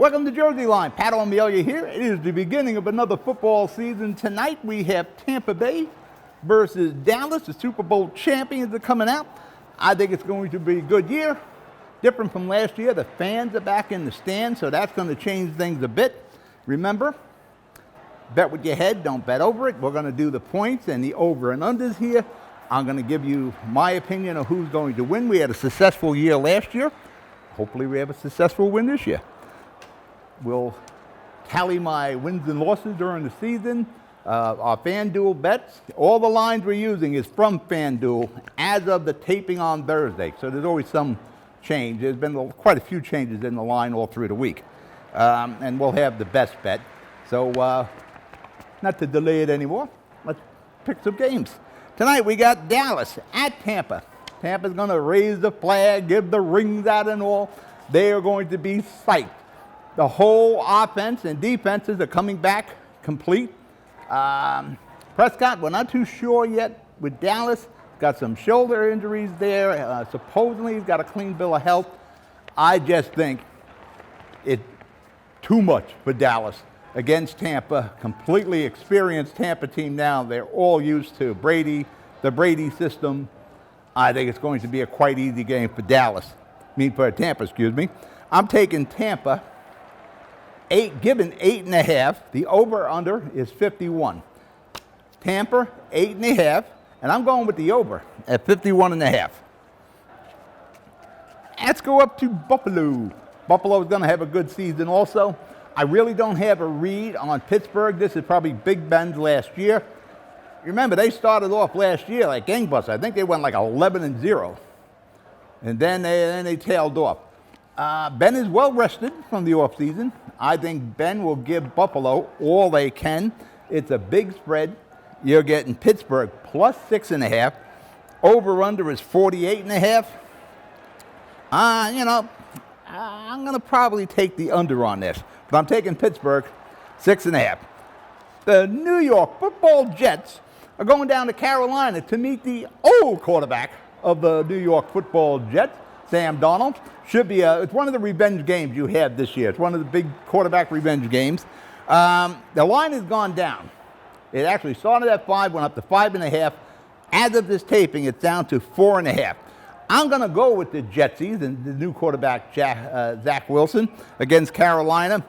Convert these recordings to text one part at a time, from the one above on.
Welcome to Jersey Line. Pat O'Melia here. It is the beginning of another football season. Tonight we have Tampa Bay versus Dallas. The Super Bowl champions are coming out. I think it's going to be a good year. Different from last year. The fans are back in the stands, so that's going to change things a bit. Remember, bet with your head, don't bet over it. We're going to do the points and the over and unders here. I'm going to give you my opinion of who's going to win. We had a successful year last year. Hopefully we have a successful win this year. We'll tally my wins and losses during the season. Our FanDuel bets, all the lines we're using is from FanDuel as of the taping on Thursday. So there's always some change. There's been quite a few changes in the line all through the week. And we'll have the best bet. So not to delay it anymore, let's pick some games. Tonight we got Dallas at Tampa. Tampa's going to raise the flag, give the rings out and all. They are going to be psyched. The whole offense and defenses are coming back complete. Prescott, we're not too sure yet with Dallas. Got some shoulder injuries there. Supposedly he's got a clean bill of health. I just think it's too much for Dallas against Tampa. Completely experienced Tampa team now. They're all used to the Brady system. I think it's going to be a quite easy game for for Tampa, excuse me. I'm taking Tampa. Given 8.5. The over-under is 51. Tampa, 8.5. And I'm going with the over at 51.5. Let's go up to Buffalo. Buffalo is going to have a good season also. I really don't have a read on Pittsburgh. This is probably Big Ben's last year. Remember, they started off last year like gangbusters. I think they went like 11-0. And then they tailed off. Ben is well rested from the offseason. I think Ben will give Buffalo all they can. It's a big spread. You're getting Pittsburgh plus 6.5. Over-under is 48.5. I'm going to probably take the under on this. But I'm taking Pittsburgh 6.5. The New York Football Jets are going down to Carolina to meet the old quarterback of the New York Football Jets, Sam Darnold. Should be it's one of the revenge games you have this year. It's one of the big quarterback revenge games. The line has gone down. It actually started at 5, went up to 5.5. As of this taping, it's down to 4.5. I'm going to go with the Jetsies and the new quarterback, Zach Wilson, against Carolina.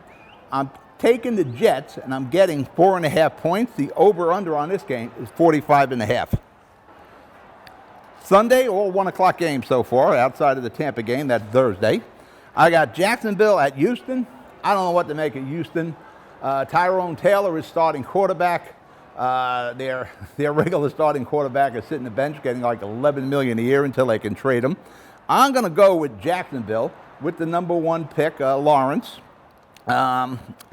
I'm taking the Jets, and I'm getting 4.5 points. The over-under on this game is 45.5. Sunday, all 1 o'clock games so far, outside of the Tampa game. That's Thursday. I got Jacksonville at Houston. I don't know what to make of Houston. Tyrone Taylor is starting quarterback. Their regular starting quarterback is sitting the bench getting like $11 million a year until they can trade him. I'm going to go with Jacksonville with the number 1 pick, Lawrence.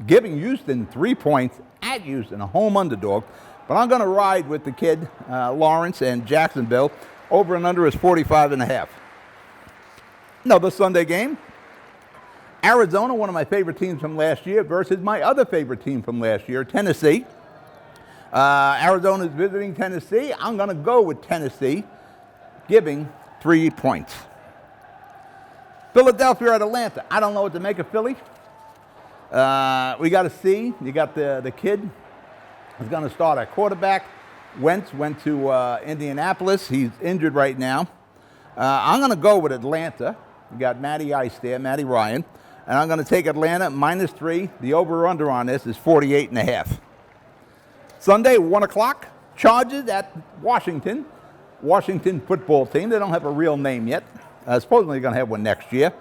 Giving Houston 3 points at Houston, a home underdog. But I'm going to ride with the kid, Lawrence, and Jacksonville. Over and under is 45.5. Another Sunday game. Arizona, one of my favorite teams from last year, versus my other favorite team from last year, Tennessee. Arizona is visiting Tennessee. I'm going to go with Tennessee, giving 3 points. Philadelphia at Atlanta. I don't know what to make of Philly. We got to see. You got the kid who's going to start at quarterback. Wentz went to Indianapolis. He's injured right now. I'm going to go with Atlanta. You got Matty Ice there, Matty Ryan. And I'm going to take Atlanta -3. The over-under on this is 48.5. Sunday, 1 o'clock. Chargers at Washington. Washington football team. They don't have a real name yet. Supposedly they're going to have one next year.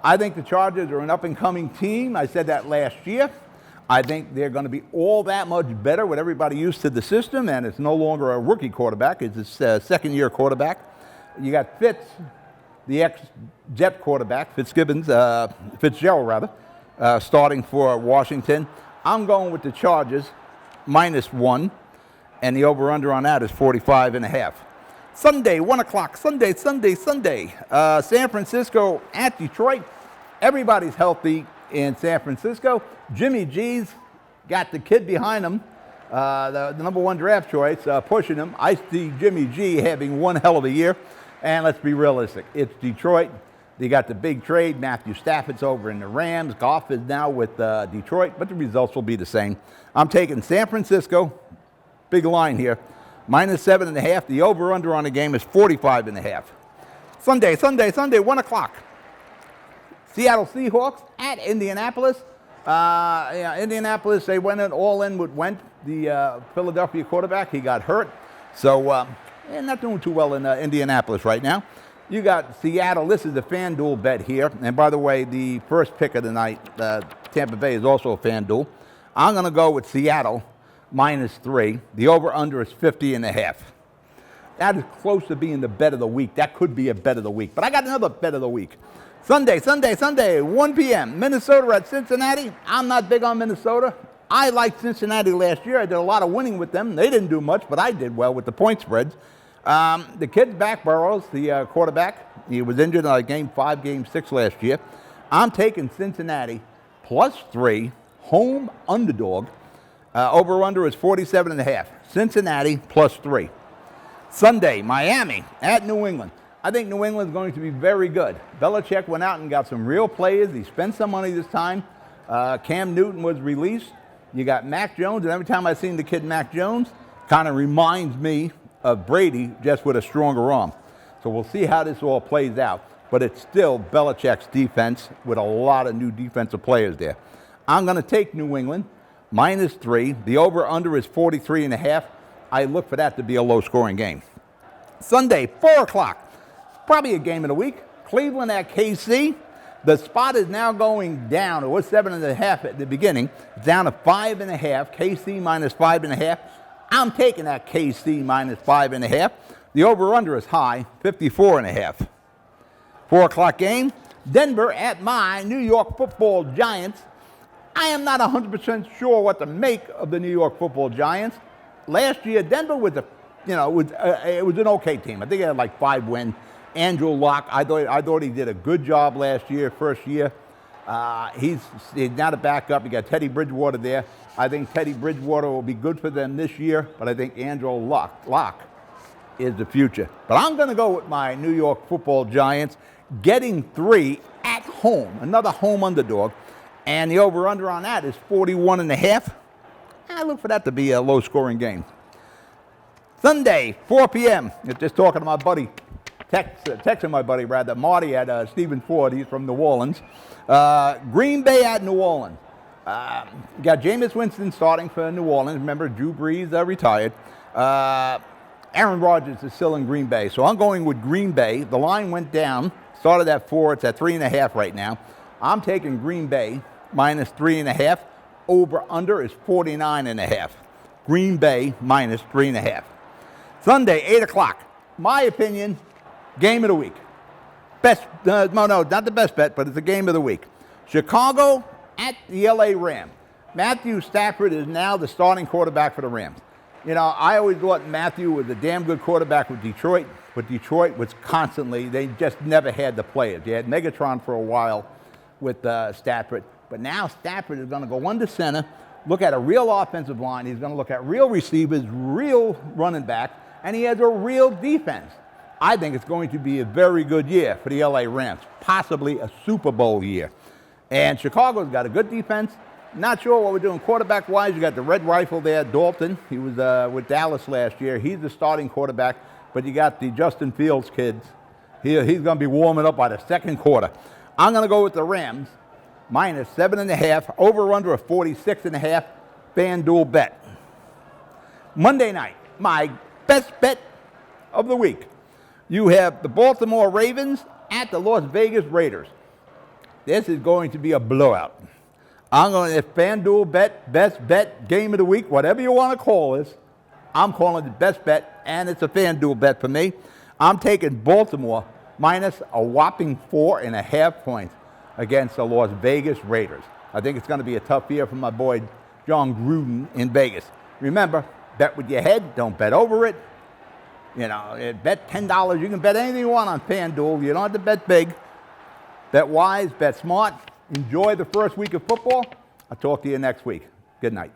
I think the Chargers are an up-and-coming team. I said that last year. I think they're going to be all that much better with everybody used to the system, and it's no longer a rookie quarterback. It's a second-year quarterback. You got the ex-Jet quarterback, Fitzgerald, starting for Washington. I'm going with the Chargers -1, and the over-under on that is 45.5. Sunday, 1 o'clock. Sunday. San Francisco at Detroit. Everybody's healthy in San Francisco. Jimmy G's got the kid behind him, the number 1 draft choice, pushing him. I see Jimmy G having one hell of a year. And let's be realistic. It's Detroit. You got the big trade. Matthew Stafford's over in the Rams. Goff is now with Detroit, but the results will be the same. I'm taking San Francisco. Big line here. -7.5. The over-under on the game is 45.5. Sunday, 1 o'clock. Seattle Seahawks at Indianapolis. Indianapolis, they went all in with Wentz, the Philadelphia quarterback. He got hurt. So, not doing too well in Indianapolis right now. You got Seattle. This is the FanDuel bet here. And by the way, the first pick of the night, Tampa Bay, is also a FanDuel. I'm going to go with Seattle -3. The over-under is 50.5. That is close to being the bet of the week. That could be a bet of the week. But I got another bet of the week. Sunday, 1 p.m., Minnesota at Cincinnati. I'm not big on Minnesota. I liked Cincinnati last year. I did a lot of winning with them. They didn't do much, but I did well with the point spreads. The kid's back, Burrows, the quarterback. He was injured in Game 5, Game 6 last year. I'm taking Cincinnati +3, home underdog. Over-under is 47.5. Cincinnati +3. Sunday, Miami at New England. I think New England's going to be very good. Belichick went out and got some real players. He spent some money this time. Cam Newton was released. You got Mac Jones, and every time I've seen the kid Mac Jones, kind of reminds me of Brady, just with a stronger arm. So we'll see how this all plays out. But it's still Belichick's defense with a lot of new defensive players there. I'm going to take New England -3. The over-under is 43.5. I look for that to be a low-scoring game. Sunday, 4 o'clock. Probably a game of the week. Cleveland at KC. The spot is now going down. It was 7.5 at the beginning. It's down to 5.5. KC -5.5. I'm taking that KC -5.5. The over-under is high, 54.5. 4 o'clock game. Denver at my New York Football Giants. I am not 100% sure what to make of the New York Football Giants. Last year, Denver was it was an okay team. I think they had like 5 wins. Andrew Luck, I thought he did a good job last year, first year. He's now to back up. You got Teddy Bridgewater there. I think Teddy Bridgewater will be good for them this year, but I think Andrew Luck is the future. But I'm going to go with my New York Football Giants getting 3 at home, another home underdog, and the over-under on that is 41.5. I look for that to be a low-scoring game. Sunday, 4 p.m. Just talking to my buddy, texting my buddy, Marty at Stephen Ford. He's from New Orleans. Green Bay at New Orleans. You got Jameis Winston starting for New Orleans. Remember, Drew Brees retired. Aaron Rodgers is still in Green Bay. So I'm going with Green Bay. The line went down. Started at 4. It's at 3.5 right now. I'm taking Green Bay -3.5. Over-under is 49.5. Green Bay -3.5. Sunday, 8 o'clock. My opinion, game of the week. No, not the best bet, but it's the game of the week. Chicago at the LA Rams. Matthew Stafford is now the starting quarterback for the Rams. You know, I always thought Matthew was a damn good quarterback with Detroit, but Detroit was constantly, they just never had the players. They had Megatron for a while with Stafford, but now Stafford is going to go under center, look at a real offensive line. He's going to look at real receivers, real running back, and he has a real defense. I think it's going to be a very good year for the LA Rams, possibly a Super Bowl year. And Chicago's got a good defense. Not sure what we're doing quarterback-wise. You got the Red Rifle there, Dalton. He was with Dallas last year. He's the starting quarterback. But you got the Justin Fields kids. He's going to be warming up by the second quarter. I'm going to go with the Rams, -7.5, over-under of 46.5, FanDuel bet. Monday night, my best bet of the week. You have the Baltimore Ravens at the Las Vegas Raiders. This is going to be a blowout. I'm going to FanDuel bet, best bet, game of the week, whatever you want to call this. I'm calling it the best bet, and it's a FanDuel bet for me. I'm taking Baltimore minus a whopping 4.5 points against the Las Vegas Raiders. I think it's going to be a tough year for my boy John Gruden in Vegas. Remember, bet with your head, don't bet over it. You know, bet $10. You can bet anything you want on FanDuel. You don't have to bet big. Bet wise, bet smart. Enjoy the first week of football. I'll talk to you next week. Good night.